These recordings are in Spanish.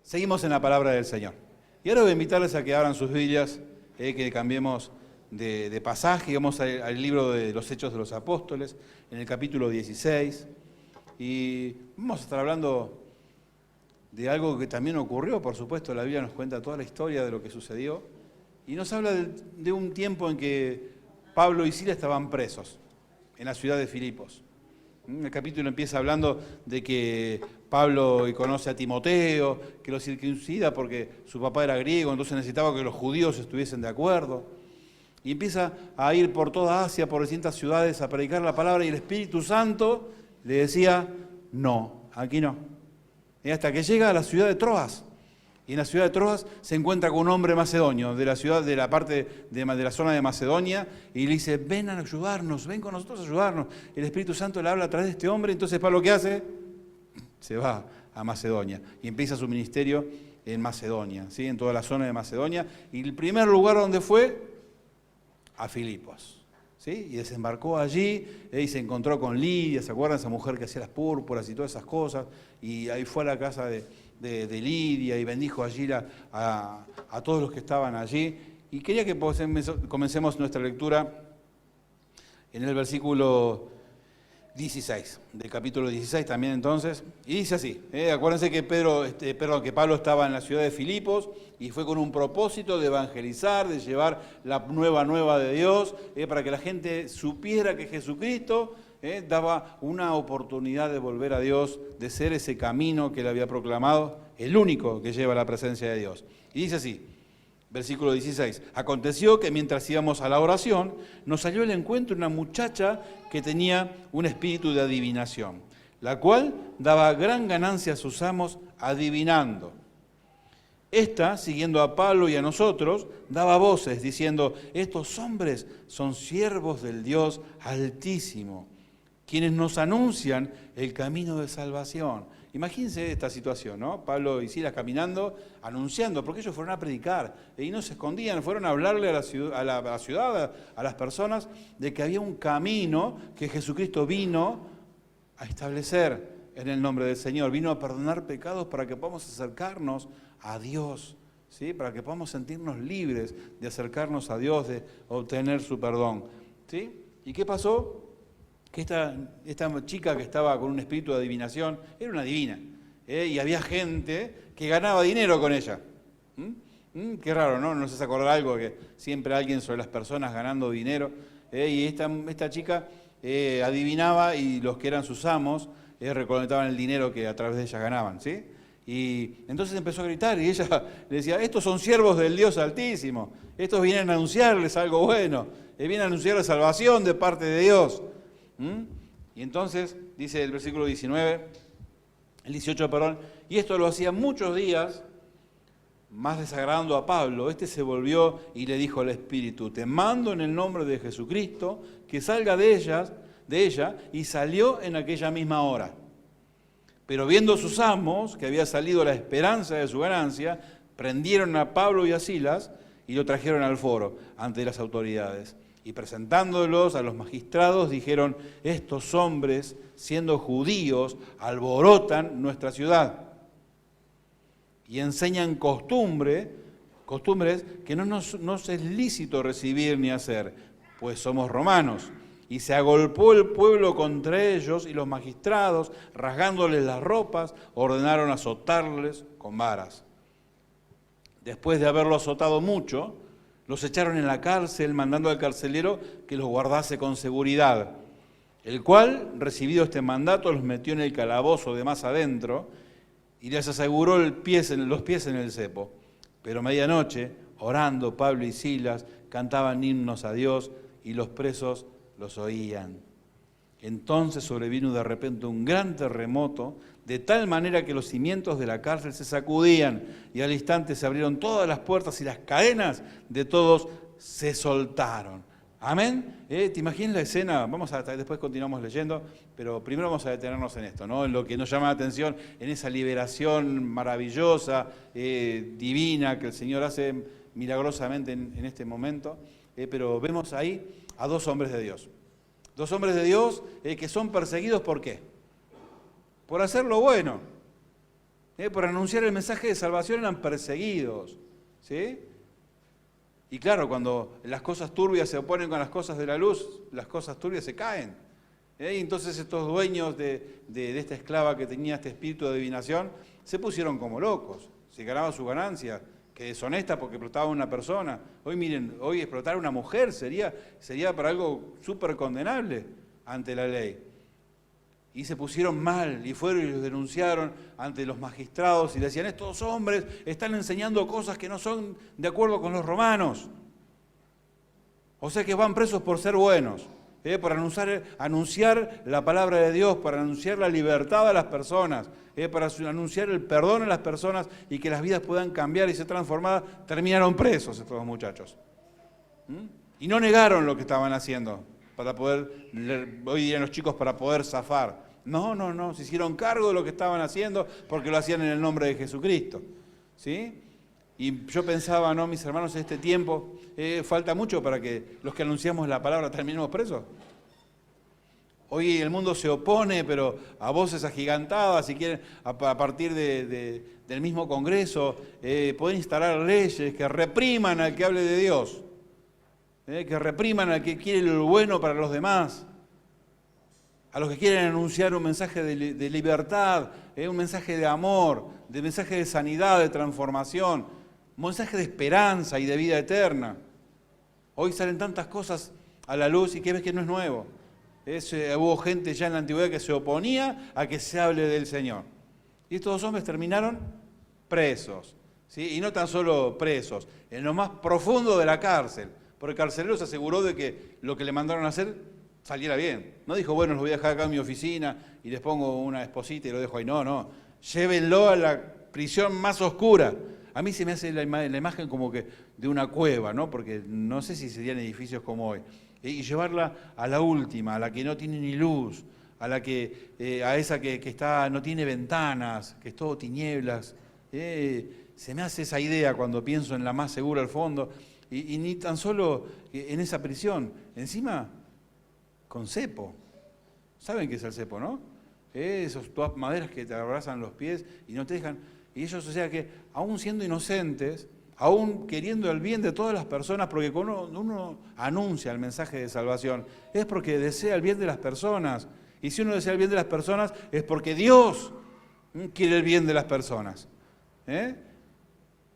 Seguimos en la palabra del Señor. Y ahora voy a invitarles a que abran sus Biblias, que cambiemos de pasaje, y vamos al libro de los Hechos de los Apóstoles, en el capítulo 16. Y vamos a estar hablando de algo que también ocurrió, por supuesto. La Biblia nos cuenta toda la historia de lo que sucedió. Y nos habla de un tiempo en que Pablo y Silas estaban presos en la ciudad de Filipos. El capítulo empieza hablando de que Pablo conoce a Timoteo, que lo circuncida porque su papá era griego, entonces necesitaba que los judíos estuviesen de acuerdo. Y empieza a ir por toda Asia, por distintas ciudades, a predicar la palabra, y el Espíritu Santo le decía, no, aquí no. Y hasta que llega a la ciudad de Troas. Y en la ciudad de Troas se encuentra con un hombre macedonio de la ciudad, de la parte de la zona de Macedonia, y le dice, ven a ayudarnos, ven con nosotros a ayudarnos. El Espíritu Santo le habla a través de este hombre, entonces Pablo, ¿qué hace? Se va a Macedonia y empieza su ministerio en Macedonia, ¿sí? En toda la zona de Macedonia. Y el primer lugar donde fue, a Filipos, ¿sí? Y desembarcó allí, y se encontró con Lidia, ¿se acuerdan? Esa mujer que hacía las púrpuras y todas esas cosas, y ahí fue a la casa de Lidia y bendijo allí a todos los que estaban allí. Y quería que comencemos nuestra lectura en el versículo 16, del capítulo 16 también entonces, y dice así, acuérdense que que Pablo estaba en la ciudad de Filipos y fue con un propósito de evangelizar, de llevar la nueva de Dios, para que la gente supiera que Jesucristo daba una oportunidad de volver a Dios, de ser ese camino que él había proclamado, el único que lleva a la presencia de Dios. Y dice así, versículo 16, aconteció que mientras íbamos a la oración, nos salió al encuentro una muchacha que tenía un espíritu de adivinación, la cual daba gran ganancia a sus amos adivinando. Esta, siguiendo a Pablo y a nosotros, daba voces diciendo, estos hombres son siervos del Dios Altísimo, quienes nos anuncian el camino de salvación. Imagínense esta situación, ¿no? Pablo y Silas caminando, anunciando, porque ellos fueron a predicar y no se escondían, fueron a hablarle a la ciudad, a las personas, de que había un camino que Jesucristo vino a establecer en el nombre del Señor, vino a perdonar pecados para que podamos acercarnos a Dios, ¿sí? Para que podamos sentirnos libres de acercarnos a Dios, de obtener su perdón, ¿sí? ¿Y qué pasó? Que esta chica que estaba con un espíritu de adivinación, era una adivina, y había gente que ganaba dinero con ella. Qué raro, ¿no? No sé si acordar algo, que siempre alguien sobre las personas ganando dinero, y esta chica adivinaba y los que eran sus amos recolectaban el dinero que a través de ella ganaban, ¿sí? Y entonces empezó a gritar y ella le decía, estos son siervos del Dios Altísimo, estos vienen a anunciarles algo bueno, vienen a anunciar la salvación de parte de Dios. Y entonces, dice el versículo 19, el 18, perdón, y esto lo hacía muchos días, más desagradando a Pablo. Este se volvió y le dijo al Espíritu, te mando en el nombre de Jesucristo, que salga de ella, y salió en aquella misma hora. Pero viendo sus amos, que había salido la esperanza de su ganancia, prendieron a Pablo y a Silas y lo trajeron al foro ante las autoridades. Y presentándolos a los magistrados, dijeron, estos hombres, siendo judíos, alborotan nuestra ciudad y enseñan costumbres que no nos es lícito recibir ni hacer, pues somos romanos. Y se agolpó el pueblo contra ellos y los magistrados, rasgándoles las ropas, ordenaron azotarles con varas. Después de haberlo azotado mucho, los echaron en la cárcel, mandando al carcelero que los guardase con seguridad, el cual, recibido este mandato, los metió en el calabozo de más adentro y les aseguró los pies en el cepo. Pero a medianoche, orando, Pablo y Silas cantaban himnos a Dios y los presos los oían. Entonces sobrevino de repente un gran terremoto, de tal manera que los cimientos de la cárcel se sacudían y al instante se abrieron todas las puertas y las cadenas de todos se soltaron. Amén. ¿Te imaginas la escena? Después continuamos leyendo, pero primero vamos a detenernos en esto, ¿no? En lo que nos llama la atención, en esa liberación maravillosa, divina, que el Señor hace milagrosamente en este momento. Pero vemos ahí a dos hombres de Dios. Dos hombres de Dios que son perseguidos, ¿por qué? Por hacer lo bueno. Por anunciar el mensaje de salvación eran perseguidos. ¿Sí? Y claro, cuando las cosas turbias se oponen con las cosas de la luz, las cosas turbias se caen. Y entonces estos dueños de esta esclava que tenía este espíritu de adivinación se pusieron como locos. Se ganaban su ganancia, que deshonesta porque explotaba a una persona. Hoy miren, hoy explotar a una mujer sería para algo súper condenable ante la ley. Y se pusieron mal y fueron y los denunciaron ante los magistrados y le decían, estos hombres están enseñando cosas que no son de acuerdo con los romanos. O sea que van presos por ser buenos, por anunciar la palabra de Dios, para anunciar la libertad a las personas, para anunciar el perdón a las personas y que las vidas puedan cambiar y ser transformadas. Terminaron presos estos muchachos. Y no negaron lo que estaban haciendo, para poder, hoy dirían los chicos, para poder zafar. No, se hicieron cargo de lo que estaban haciendo porque lo hacían en el nombre de Jesucristo. ¿Sí? Y yo pensaba, no, mis hermanos, en este tiempo falta mucho para que los que anunciamos la palabra terminemos presos. Hoy el mundo se opone, pero a voces agigantadas, si quieren, a partir del mismo Congreso, pueden instalar leyes que repriman al que hable de Dios, que repriman al que quiere lo bueno para los demás, a los que quieren anunciar un mensaje de libertad, un mensaje de amor, un mensaje de sanidad, de transformación, un mensaje de esperanza y de vida eterna. Hoy salen tantas cosas a la luz y que ves que no es nuevo. Hubo gente ya en la antigüedad que se oponía a que se hable del Señor. Y estos dos hombres terminaron presos. ¿Sí? Y no tan solo presos, en lo más profundo de la cárcel. Porque el carcelero se aseguró de que lo que le mandaron a hacer saliera bien. No dijo, bueno, los voy a dejar acá en mi oficina y les pongo una esposita y lo dejo ahí. No. Llévenlo a la prisión más oscura. A mí se me hace la imagen como que de una cueva, ¿no? Porque no sé si serían edificios como hoy. Y llevarla a la última, a la que no tiene ni luz, a esa que no tiene ventanas, que es todo tinieblas. Se me hace esa idea cuando pienso en la más segura al fondo. Y ni tan solo en esa prisión. Encima, con cepo. ¿Saben qué es el cepo, no? Esas todas maderas que te abrazan los pies y no te dejan. Y ellos, o sea que, aún siendo inocentes, aún queriendo el bien de todas las personas, porque cuando uno anuncia el mensaje de salvación, es porque desea el bien de las personas. Y si uno desea el bien de las personas, es porque Dios quiere el bien de las personas.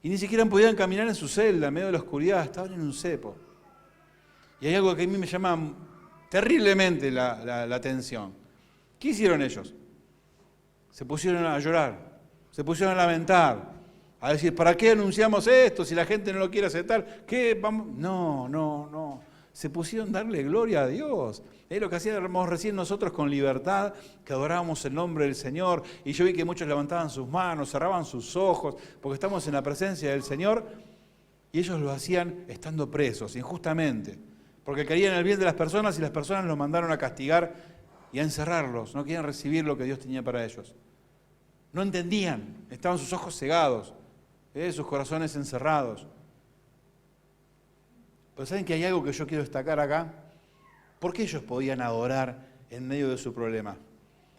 Y ni siquiera podían caminar en su celda, en medio de la oscuridad, estaban en un cepo. Y hay algo que a mí me llama terriblemente la atención. ¿Qué hicieron ellos? Se pusieron a llorar, se pusieron a lamentar, a decir, ¿para qué anunciamos esto si la gente no lo quiere aceptar? ¿Qué vamos? No. Se pusieron a darle gloria a Dios. Es lo que hacíamos recién nosotros con libertad, que adorábamos el nombre del Señor. Y yo vi que muchos levantaban sus manos, cerraban sus ojos, porque estamos en la presencia del Señor. Y ellos lo hacían estando presos, injustamente. Porque querían el bien de las personas y las personas los mandaron a castigar y a encerrarlos. No querían recibir lo que Dios tenía para ellos. No entendían, estaban sus ojos cegados, sus corazones encerrados. Pero ¿saben que hay algo que yo quiero destacar acá? ¿Por qué ellos podían adorar en medio de su problema?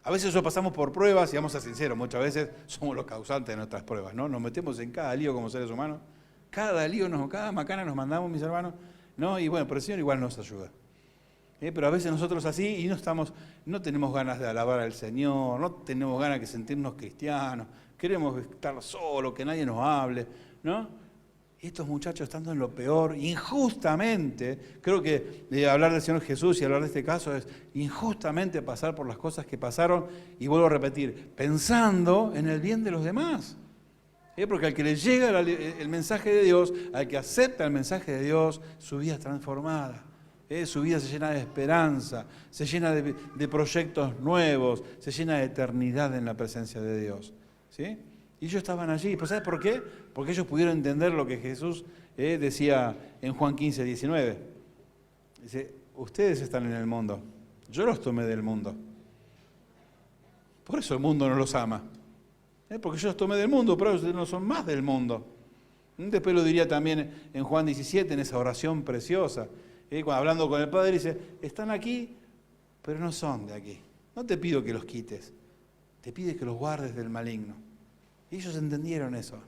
A veces nosotros pasamos por pruebas y vamos a ser sinceros, muchas veces somos los causantes de nuestras pruebas, ¿no? Nos metemos en cada lío como seres humanos, cada macana nos mandamos, mis hermanos, ¿no? Y bueno, pero el Señor igual nos ayuda. Pero a veces nosotros así y no tenemos ganas de alabar al Señor, no tenemos ganas de sentirnos cristianos, queremos estar solos, que nadie nos hable, ¿no? Y estos muchachos estando en lo peor, injustamente, creo que hablar del Señor Jesús y hablar de este caso es injustamente pasar por las cosas que pasaron, y vuelvo a repetir, pensando en el bien de los demás. Porque al que le llega el mensaje de Dios, al que acepta el mensaje de Dios, su vida es transformada. Su vida se llena de esperanza, se llena de proyectos nuevos, se llena de eternidad en la presencia de Dios. ¿Sí? Y ellos estaban allí. ¿Pero sabes por qué? Porque ellos pudieron entender lo que Jesús decía en Juan 15, 19. Dice, ustedes están en el mundo, yo los tomé del mundo. Por eso el mundo no los ama. Porque yo los tomé del mundo, pero ellos no son más del mundo. Después lo diría también en Juan 17, en esa oración preciosa. Hablando con el Padre, dice, están aquí, pero no son de aquí. No te pido que los quites, te pido que los guardes del maligno. Y ellos entendieron eso.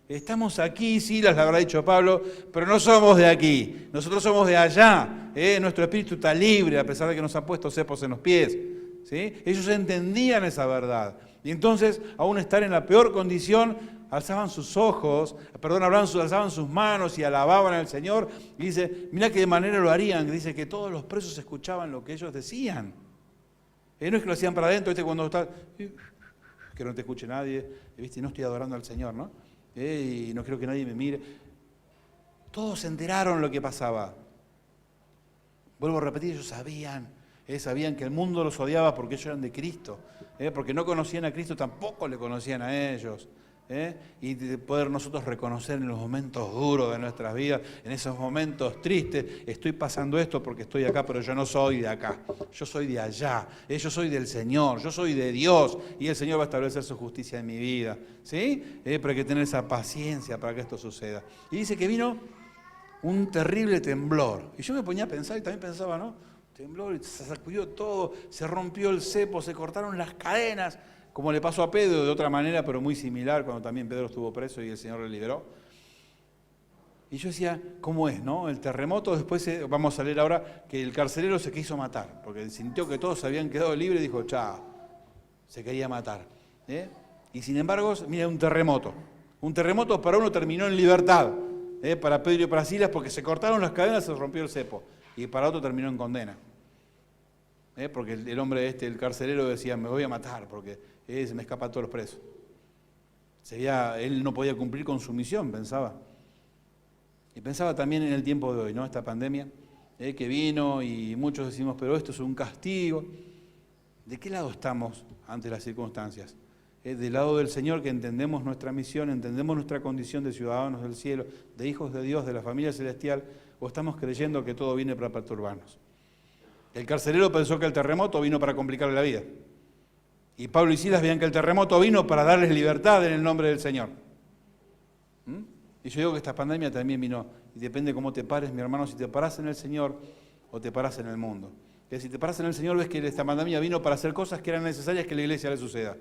Estamos aquí, sí, les habrá dicho Pablo, pero no somos de aquí. Nosotros somos de allá. Nuestro espíritu está libre, a pesar de que nos ha puesto cepos en los pies. ¿Sí? Ellos entendían esa verdad. Y entonces, aún estar en la peor condición, alzaban sus ojos, alzaban sus manos y alababan al Señor. Y dice, mira qué manera lo harían. Dice que todos los presos escuchaban lo que ellos decían. No es que lo hacían para adentro, ¿viste? Cuando está, que no te escuche nadie, ¿viste? No estoy adorando al Señor, ¿no? Y no quiero que nadie me mire. Todos se enteraron lo que pasaba. Vuelvo a repetir, ellos sabían que el mundo los odiaba porque ellos eran de Cristo, porque no conocían a Cristo, tampoco le conocían a ellos. Y de poder nosotros reconocer en los momentos duros de nuestras vidas, en esos momentos tristes, estoy pasando esto porque estoy acá, pero yo no soy de acá, yo soy de allá, yo soy del Señor, yo soy de Dios, y el Señor va a establecer su justicia en mi vida, ¿sí? Pero hay que tener esa paciencia para que esto suceda. Y dice que vino un terrible temblor, y yo me ponía a pensar, y también pensaba, ¿no? Temblor, y se sacudió todo, se rompió el cepo, se cortaron las cadenas, como le pasó a Pedro de otra manera, pero muy similar, cuando también Pedro estuvo preso y el Señor le liberó. Y yo decía, ¿cómo es, no? El terremoto, después vamos a leer ahora que el carcelero se quiso matar, porque sintió que todos se habían quedado libres y dijo, chao, se quería matar. Y sin embargo, mira, un terremoto para uno terminó en libertad, para Pedro y para Silas, porque se cortaron las cadenas, se rompió el cepo, y para otro terminó en condena. Porque el hombre el carcelero decía, me voy a matar, porque se me escapan todos los presos. Él no podía cumplir con su misión, pensaba. Y pensaba también en el tiempo de hoy, ¿no? Esta pandemia que vino y muchos decimos, pero esto es un castigo. ¿De qué lado estamos ante las circunstancias? Del lado del Señor, que entendemos nuestra misión, entendemos nuestra condición de ciudadanos del cielo, de hijos de Dios, de la familia celestial, o estamos creyendo que todo viene para perturbarnos. El carcelero pensó que el terremoto vino para complicarle la vida. Y Pablo y Silas veían que el terremoto vino para darles libertad en el nombre del Señor. Y yo digo que esta pandemia también vino, y depende cómo te pares, mi hermano, si te paras en el Señor o te paras en el mundo. Que si te paras en el Señor, ves que esta pandemia vino para hacer cosas que eran necesarias que la iglesia le suceda.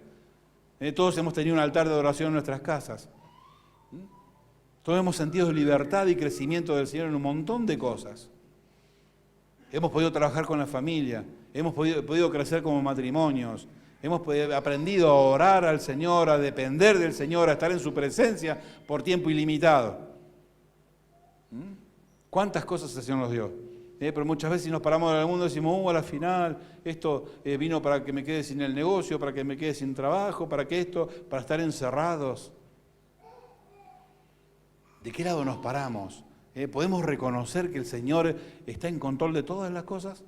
Todos hemos tenido un altar de adoración en nuestras casas. Todos hemos sentido libertad y crecimiento del Señor en un montón de cosas. Hemos podido trabajar con la familia, hemos podido crecer como matrimonios, hemos aprendido a orar al Señor, a depender del Señor, a estar en su presencia por tiempo ilimitado. ¿Cuántas cosas el Señor nos dio? Pero muchas veces si nos paramos en el mundo decimos, a la final, esto vino para que me quede sin el negocio, para que me quede sin trabajo, para estar encerrados. ¿De qué lado nos paramos? ¿Podemos reconocer que el Señor está en control de todas las cosas?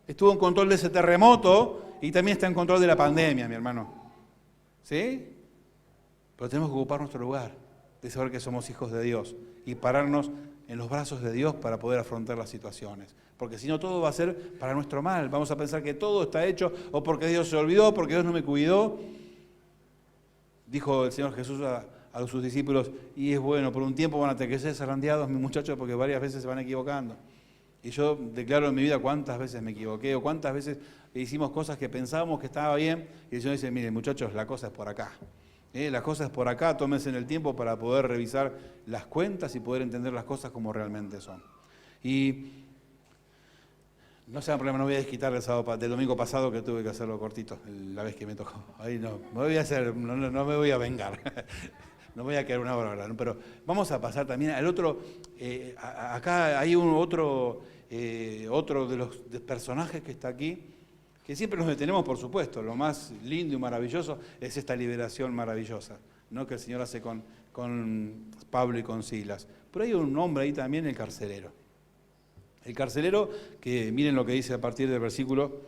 Estuvo en control de ese terremoto y también está en control de la pandemia, mi hermano. ¿Sí? Pero tenemos que ocupar nuestro lugar, de saber que somos hijos de Dios y pararnos en los brazos de Dios para poder afrontar las situaciones. Porque si no, todo va a ser para nuestro mal. Vamos a pensar que todo está hecho o porque Dios se olvidó, porque Dios no me cuidó. Dijo el Señor Jesús a sus discípulos, y es bueno, por un tiempo van a tener que ser zarandeados mis muchachos porque varias veces se van equivocando. Y yo declaro en mi vida cuántas veces me equivoqué o cuántas veces hicimos cosas que pensábamos que estaba bien y el Señor dice, miren muchachos, la cosa es por acá. La cosa es por acá, tómense en el tiempo para poder revisar las cuentas y poder entender las cosas como realmente son. Y no sea problema, no voy a desquitar del domingo pasado que tuve que hacerlo cortito, la vez que me tocó. Ahí no me voy a vengar. No voy a quedar una hora, ¿no? Pero vamos a pasar también al otro. Acá hay otro de los personajes que está aquí, que siempre nos detenemos, por supuesto. Lo más lindo y maravilloso es esta liberación maravillosa, ¿no? Que el Señor hace con Pablo y con Silas. Pero hay un hombre ahí también, el carcelero. El carcelero, que miren lo que dice a partir del versículo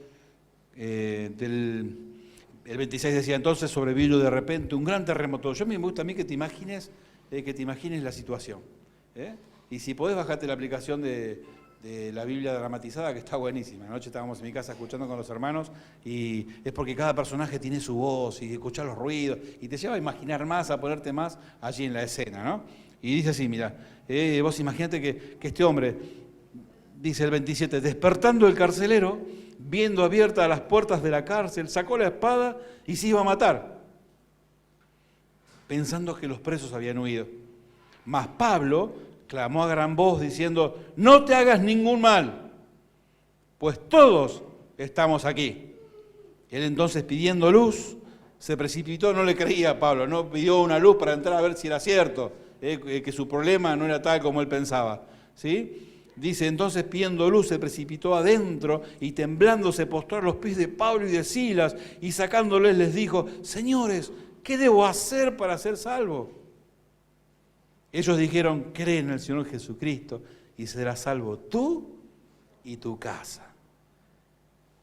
el 26 decía, entonces sobrevino de repente un gran terremoto. Yo me gusta a mí que te imagines la situación. Y si podés, bajate la aplicación de la Biblia dramatizada, que está buenísima. Anoche estábamos en mi casa escuchando con los hermanos, y es porque cada personaje tiene su voz, y escuchar los ruidos, y te lleva a imaginar más, a ponerte más allí en la escena, ¿no? Y dice así, mira, vos imaginate que este hombre, dice el 27, despertando el carcelero, viendo abiertas las puertas de la cárcel, sacó la espada y se iba a matar. pensando que los presos habían huido. Mas Pablo clamó a gran voz diciendo, no te hagas ningún mal, pues todos estamos aquí. Él entonces, pidiendo luz, se precipitó, no le creía a Pablo, no pidió una luz para entrar a ver si era cierto, que su problema no era tal como él pensaba, ¿sí? Dice, entonces pidiendo luz se precipitó adentro y temblando se postró a los pies de Pablo y de Silas y sacándoles les dijo, señores, ¿qué debo hacer para ser salvo? Ellos dijeron, cree en el Señor Jesucristo y serás salvo tú y tu casa.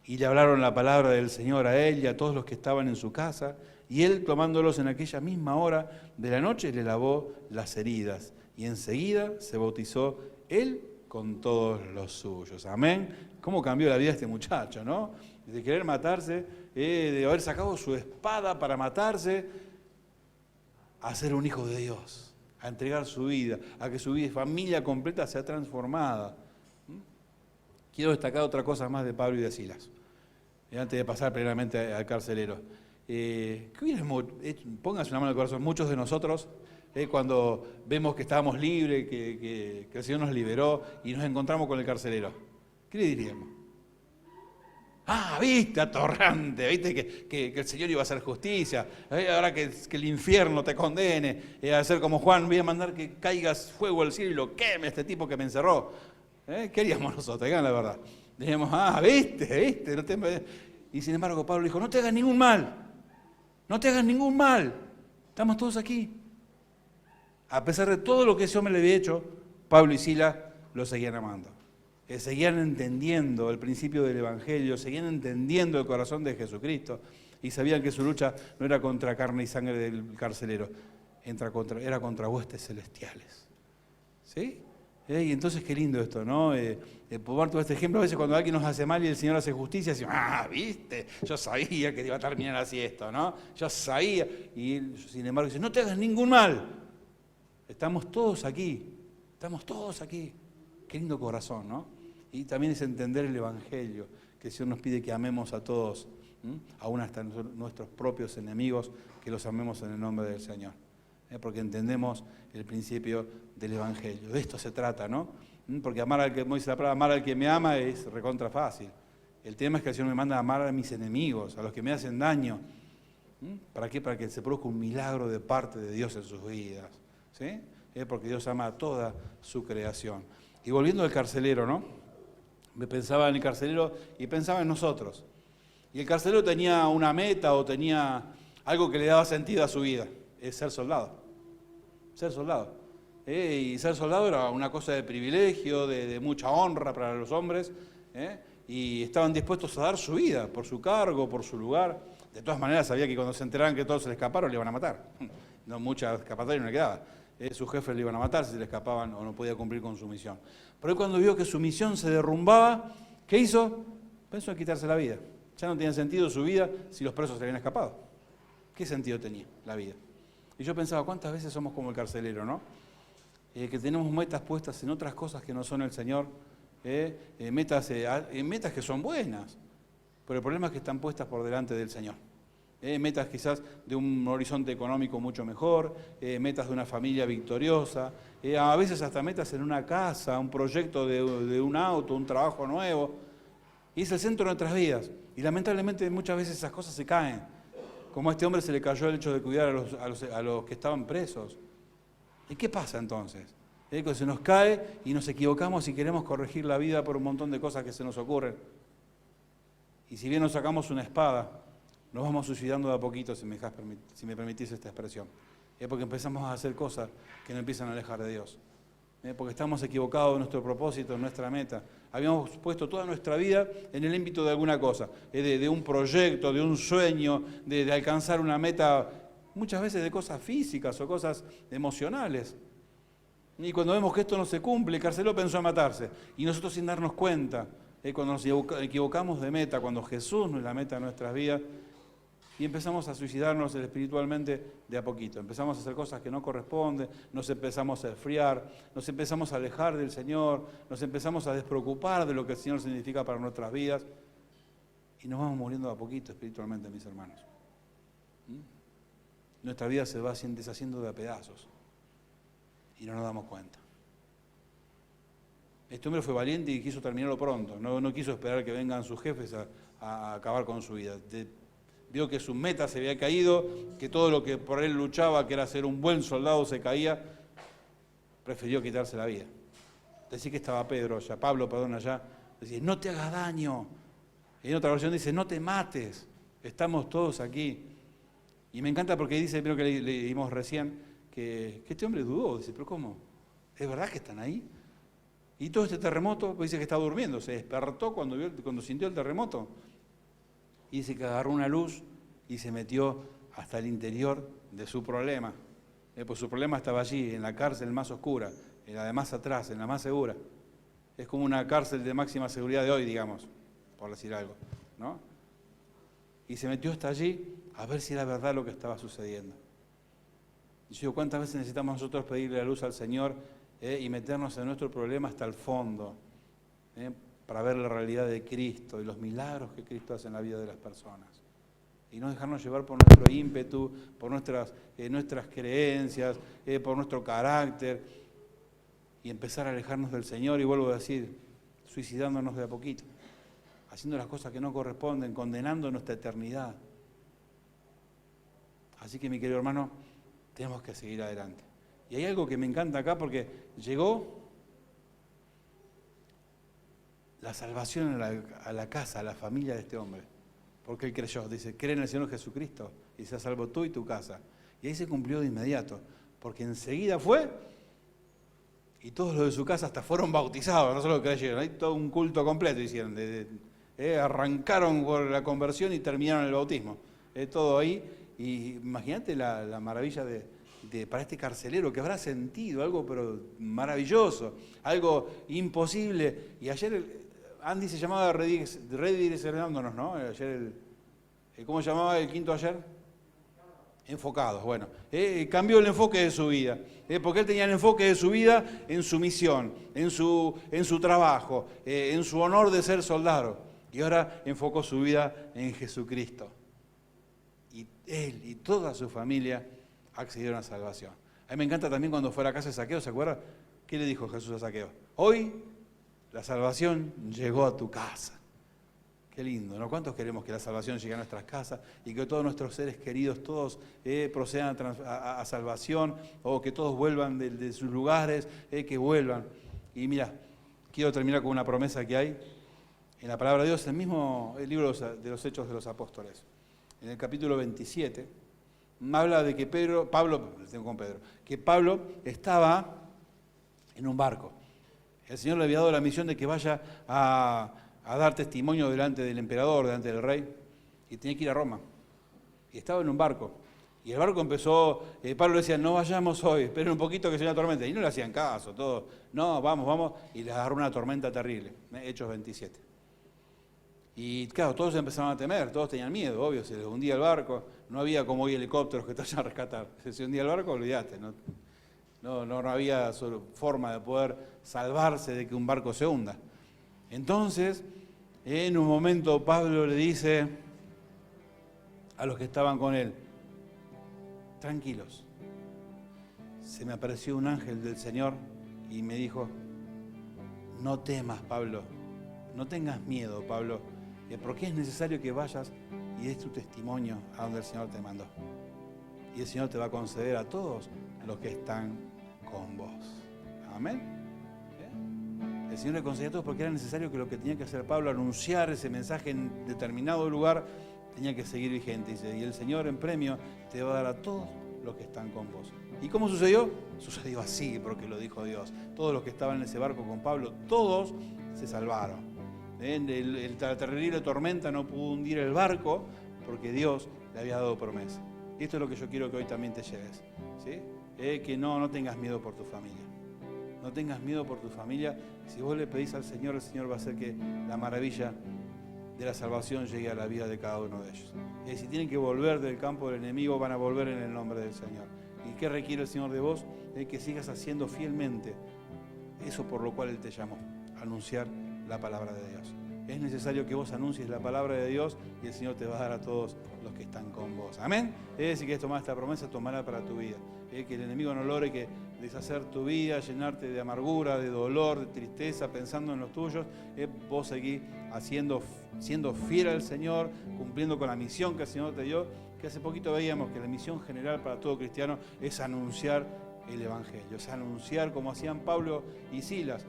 Y le hablaron la palabra del Señor a él y a todos los que estaban en su casa, y él, tomándolos en aquella misma hora de la noche, le lavó las heridas, y enseguida se bautizó él con todos los suyos. Amén. ¿Cómo cambió la vida de este muchacho, no? De querer matarse, de haber sacado su espada para matarse, a ser un hijo de Dios, a entregar su vida, a que su vida, familia completa sea transformada. Quiero destacar otra cosa más de Pablo y de Silas, antes de pasar plenamente al carcelero. Pónganse una mano al corazón, muchos de nosotros, cuando vemos que estábamos libres, que el Señor nos liberó y nos encontramos con el carcelero, ¿qué le diríamos? Ah, viste, atorrante, viste que el Señor iba a hacer justicia, ahora que el infierno te condene, a ser como Juan, voy a mandar que caigas fuego al cielo y lo queme este tipo que me encerró. ¿Qué haríamos nosotros? Digan la verdad. Diríamos, viste. Y sin embargo Pablo dijo, no te hagas ningún mal. No te hagas ningún mal. Estamos todos aquí. A pesar de todo lo que ese hombre le había hecho, Pablo y Silas lo seguían amando. Seguían entendiendo el principio del Evangelio, seguían entendiendo el corazón de Jesucristo y sabían que su lucha no era contra carne y sangre del carcelero, era contra huestes celestiales. ¿Sí? Y entonces qué lindo esto, ¿no? Por dar todo este ejemplo, a veces cuando alguien nos hace mal y el Señor hace justicia, decimos, viste, yo sabía que iba a terminar así esto, ¿no? Yo sabía. Y él, sin embargo, dice, no te hagas ningún mal. Estamos todos aquí. Qué lindo corazón, ¿no? Y también es entender el Evangelio, que el Señor nos pide que amemos a todos, aún hasta nuestros propios enemigos, que los amemos en el nombre del Señor. Porque entendemos el principio del Evangelio. De esto se trata, ¿no? Porque amar al que, como dice la palabra, amar al que me ama es recontra fácil. El tema es que el Señor me manda a amar a mis enemigos, a los que me hacen daño. ¿Para qué? Para que se produzca un milagro de parte de Dios en sus vidas. ¿Sí? Porque Dios ama a toda su creación. Y volviendo al carcelero, ¿no? Me pensaba en el carcelero y pensaba en nosotros. Y el carcelero tenía una meta o tenía algo que le daba sentido a su vida. Es ser soldado. Ser soldado. Y ser soldado era una cosa de privilegio, de mucha honra para los hombres. Y estaban dispuestos a dar su vida por su cargo, por su lugar. De todas maneras sabía que cuando se enteraran que todos se le escaparon, le iban a matar. No, mucha escapatoria no le quedaba. Sus jefes le iban a matar si se le escapaban o no podía cumplir con su misión. Pero él cuando vio que su misión se derrumbaba, ¿qué hizo? Pensó en quitarse la vida. Ya no tenía sentido su vida si los presos se habían escapado. ¿Qué sentido tenía la vida? Y yo pensaba, ¿cuántas veces somos como el carcelero, no? Que tenemos metas puestas en otras cosas que no son el Señor, metas que son buenas, pero el problema es que están puestas por delante del Señor. Metas quizás de un horizonte económico mucho mejor, metas de una familia victoriosa, a veces hasta metas en una casa, un proyecto de un auto, un trabajo nuevo, y es el centro de nuestras vidas. Y lamentablemente muchas veces esas cosas se caen, como a este hombre se le cayó el hecho de cuidar a los que estaban presos. ¿Y qué pasa entonces? Que se nos cae y nos equivocamos y queremos corregir la vida por un montón de cosas que se nos ocurren. Y si bien nos sacamos una espada, nos vamos suicidando de a poquito, si me permitís esta expresión. Porque empezamos a hacer cosas que nos empiezan a alejar de Dios. Porque estamos equivocados en nuestro propósito, en nuestra meta. Habíamos puesto toda nuestra vida en el ámbito de alguna cosa, de un proyecto, de un sueño, de alcanzar una meta, muchas veces de cosas físicas o cosas emocionales. Y cuando vemos que esto no se cumple, el carcelero pensó en matarse. Y nosotros sin darnos cuenta, cuando nos equivocamos de meta, cuando Jesús no es la meta de nuestras vidas, y empezamos a suicidarnos espiritualmente de a poquito. Empezamos a hacer cosas que no corresponden, nos empezamos a enfriar, nos empezamos a alejar del Señor, nos empezamos a despreocupar de lo que el Señor significa para nuestras vidas, y nos vamos muriendo de a poquito espiritualmente, mis hermanos. nuestra vida se va deshaciendo de a pedazos y no nos damos cuenta. Este hombre fue valiente y quiso terminarlo pronto, no quiso esperar que vengan sus jefes a acabar con su vida. Vio que su meta se había caído, que todo lo que por él luchaba, que era ser un buen soldado, se caía, prefirió quitarse la vida. Decía que estaba Pablo, allá, decía, no te hagas daño. En otra versión dice, no te mates, estamos todos aquí. Y me encanta porque dice, creo que leímos recién, que este hombre dudó, dice, pero ¿cómo? ¿Es verdad que están ahí? Y todo este terremoto, pues dice que estaba durmiendo, se despertó cuando sintió el terremoto. Y dice que agarró una luz y se metió hasta el interior de su problema. Pues su problema estaba allí, en la cárcel más oscura, en la de más atrás, en la más segura. Es como una cárcel de máxima seguridad de hoy, digamos, por decir algo, ¿no? Y se metió hasta allí a ver si era verdad lo que estaba sucediendo. Y yo digo, ¿cuántas veces necesitamos nosotros pedirle la luz al Señor y meternos en nuestro problema hasta el fondo, para ver la realidad de Cristo y los milagros que Cristo hace en la vida de las personas? Y no dejarnos llevar por nuestro ímpetu, por nuestras creencias, por nuestro carácter, y empezar a alejarnos del Señor, y vuelvo a decir, suicidándonos de a poquito, haciendo las cosas que no corresponden, condenando nuestra eternidad. Así que, mi querido hermano, tenemos que seguir adelante. Y hay algo que me encanta acá, porque llegó la salvación a la casa, a la familia de este hombre. Porque él creyó, dice, cree en el Señor Jesucristo y se salvó tú y tu casa. Y ahí se cumplió de inmediato, porque enseguida fue y todos los de su casa hasta fueron bautizados, no solo creyeron, hay todo un culto completo hicieron, arrancaron por la conversión y terminaron el bautismo. Todo ahí, y imagínate la maravilla para este carcelero, que habrá sentido algo pero maravilloso, algo imposible. Y ayer Andy se llamaba redireccionándonos, ¿no? Ayer ¿cómo se llamaba el quinto ayer? Enfocados, bueno. Cambió el enfoque de su vida, porque él tenía el enfoque de su vida en su misión, en su trabajo, en su honor de ser soldado. Y ahora enfocó su vida en Jesucristo. Y él y toda su familia accedieron a salvación. A mí me encanta también cuando fue a la casa de Zaqueo, ¿se acuerda? ¿Qué le dijo Jesús a Zaqueo? Hoy la salvación llegó a tu casa. Qué lindo, ¿no? ¿Cuántos queremos que la salvación llegue a nuestras casas y que todos nuestros seres queridos, todos procedan a salvación, o que todos vuelvan de sus lugares, que vuelvan? Y mira, quiero terminar con una promesa que hay en la palabra de Dios, el libro de los Hechos de los Apóstoles. En el capítulo 27, habla de que Pablo estaba en un barco. El Señor le había dado la misión de que vaya a dar testimonio delante del emperador, delante del rey, y tenía que ir a Roma. Y estaba en un barco. Y el barco empezó, Pablo le decía, no vayamos hoy, esperen un poquito que sea una tormenta. Y no le hacían caso, todos, no, vamos. Y le agarró una tormenta terrible, Hechos 27. Y claro, todos empezaron a temer, todos tenían miedo, obvio, se les hundía el barco, no había como hoy helicópteros que te vayan a rescatar. Si se hundía el barco, olvidaste, no había forma de poder salvarse de que un barco se hunda. Entonces, en un momento Pablo le dice a los que estaban con él, tranquilos, se me apareció un ángel del Señor y me dijo, no temas, Pablo, no tengas miedo, Pablo, porque es necesario que vayas y des tu testimonio a donde el Señor te mandó. Y el Señor te va a conceder a todos los que están con vos. Amén. El Señor le concedió a todos porque era necesario que lo que tenía que hacer Pablo, anunciar ese mensaje en determinado lugar, tenía que seguir vigente. Dice, y el Señor en premio te va a dar a todos los que están con vos. ¿Y cómo sucedió? Sucedió así, porque lo dijo Dios. Todos los que estaban en ese barco con Pablo, todos se salvaron. La terrible tormenta no pudo hundir el barco porque Dios le había dado promesa. Y esto es lo que yo quiero que hoy también te lleves, ¿sí? Que no tengas miedo por tu familia. No tengas miedo por tu familia. Si vos le pedís al Señor, el Señor va a hacer que la maravilla de la salvación llegue a la vida de cada uno de ellos. Si tienen que volver del campo del enemigo, van a volver en el nombre del Señor. ¿Y qué requiere el Señor de vos? Que sigas haciendo fielmente eso por lo cual Él te llamó, anunciar la palabra de Dios. es necesario que vos anuncies la palabra de Dios y el Señor te va a dar a todos los que están con vos. Amén. Si quieres tomar esta promesa, tomala para tu vida. Que el enemigo no logre que deshacer tu vida, llenarte de amargura, de dolor, de tristeza, pensando en los tuyos. Vos seguís siendo fiel al Señor, cumpliendo con la misión que el Señor te dio, que hace poquito veíamos que la misión general para todo cristiano es anunciar el Evangelio, es anunciar como hacían Pablo y Silas,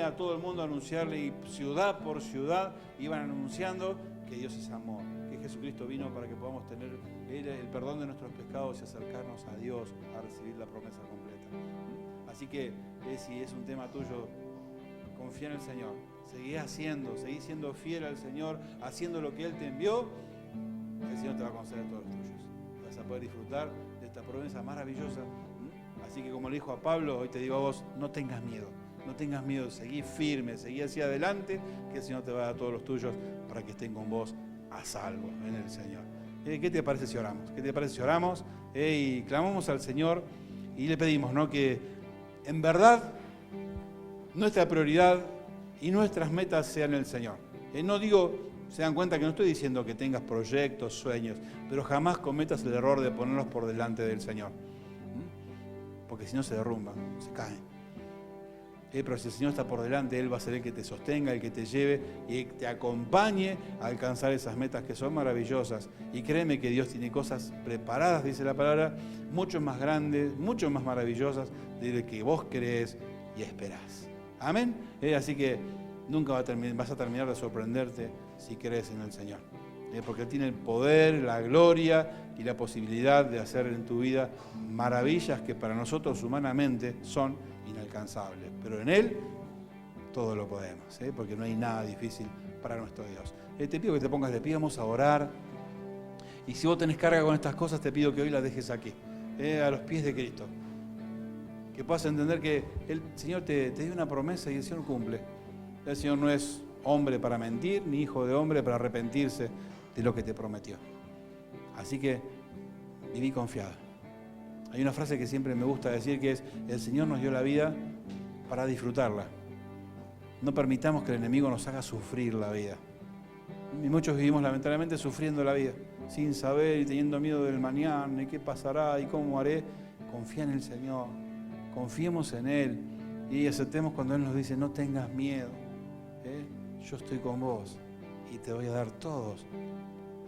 a todo el mundo anunciarle, y ciudad por ciudad iban anunciando que Dios es amor, que Jesucristo vino para que podamos tener el perdón de nuestros pecados y acercarnos a Dios a recibir la promesa completa. Así que si es un tema tuyo, confía en el Señor, seguí siendo fiel al Señor, haciendo lo que Él te envió, el Señor te va a conceder todos los tuyos. Vas a poder disfrutar de esta promesa maravillosa. Así que como le dijo a Pablo, hoy te digo a vos, no tengas miedo, seguí firme, seguí hacia adelante, que el Señor te va a dar todos los tuyos para que estén con vos a salvo en el Señor. ¿Qué te parece si oramos? Y clamamos al Señor y le pedimos, ¿no?, que en verdad nuestra prioridad y nuestras metas sean el Señor. No digo, se dan cuenta que no estoy diciendo que tengas proyectos, sueños, pero jamás cometas el error de ponerlos por delante del Señor. Porque si no se derrumban, se caen. Pero si el Señor está por delante, Él va a ser el que te sostenga, el que te lleve y te acompañe a alcanzar esas metas que son maravillosas. Y créeme que Dios tiene cosas preparadas, dice la palabra, mucho más grandes, mucho más maravillosas de lo que vos crees y esperás. Amén. Así que nunca vas a terminar de sorprenderte si crees en el Señor. Porque Él tiene el poder, la gloria y la posibilidad de hacer en tu vida maravillas que para nosotros humanamente son inalcanzables. Pero en Él todo lo podemos, porque no hay nada difícil para nuestro Dios. Te pido que te pongas de pie, vamos a orar. Y si vos tenés carga con estas cosas, te pido que hoy las dejes aquí, a los pies de Cristo. Que puedas entender que el Señor te dio una promesa y el Señor cumple. El Señor no es hombre para mentir, ni hijo de hombre para arrepentirse de lo que te prometió. Así que viví confiado. Hay una frase que siempre me gusta decir que es: el Señor nos dio la vida para disfrutarla. No permitamos que el enemigo nos haga sufrir la vida. Y muchos vivimos lamentablemente sufriendo la vida, sin saber y teniendo miedo del mañana, y qué pasará y cómo haré. Confía en el Señor, confiemos en Él y aceptemos cuando Él nos dice: no tengas miedo, yo estoy con vos y te voy a dar todos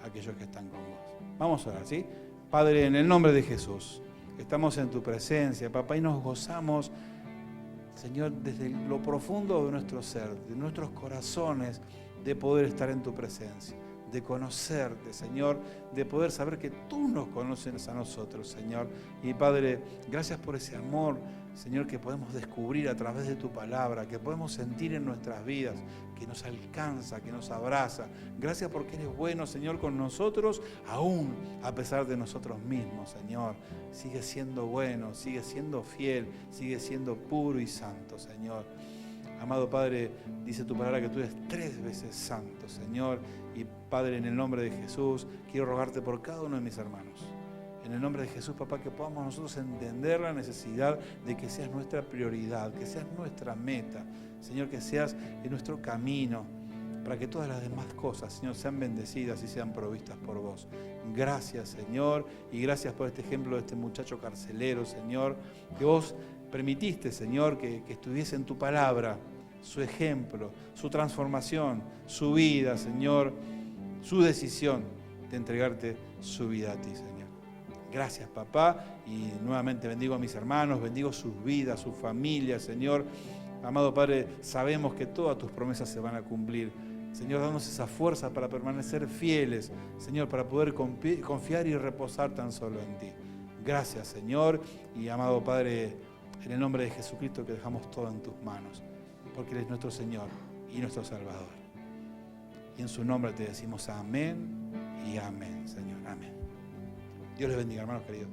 aquellos que están con vos. Vamos a orar, ¿sí? Padre, en el nombre de Jesús, estamos en tu presencia, papá, y nos gozamos, Señor, desde lo profundo de nuestro ser, de nuestros corazones, de poder estar en tu presencia, de conocerte, Señor, de poder saber que tú nos conoces a nosotros, Señor. Y Padre, gracias por ese amor, Señor, que podemos descubrir a través de tu palabra, que podemos sentir en nuestras vidas, que nos alcanza, que nos abraza. Gracias porque eres bueno, Señor, con nosotros, aún a pesar de nosotros mismos, Señor. Sigue siendo bueno, sigue siendo fiel, sigue siendo puro y santo, Señor. Amado Padre, dice tu palabra que tú eres 3 veces santo, Señor. Y Padre, en el nombre de Jesús, quiero rogarte por cada uno de mis hermanos. En el nombre de Jesús, papá, que podamos nosotros entender la necesidad de que seas nuestra prioridad, que seas nuestra meta. Señor, que seas en nuestro camino, para que todas las demás cosas, Señor, sean bendecidas y sean provistas por vos. Gracias, Señor, y gracias por este ejemplo de este muchacho carcelero, Señor, que vos permitiste, Señor, que estuviese en tu palabra su ejemplo, su transformación, su vida, Señor, su decisión de entregarte su vida a ti, Señor. Gracias, papá, y nuevamente bendigo a mis hermanos, bendigo sus vidas, sus familias, Señor. Amado Padre, sabemos que todas tus promesas se van a cumplir. Señor, danos esa fuerza para permanecer fieles, Señor, para poder confiar y reposar tan solo en ti. Gracias, Señor, y amado Padre, en el nombre de Jesucristo que dejamos todo en tus manos, porque Él es nuestro Señor y nuestro Salvador. Y en su nombre te decimos amén y amén, Señor, amén. Dios les bendiga, hermanos queridos.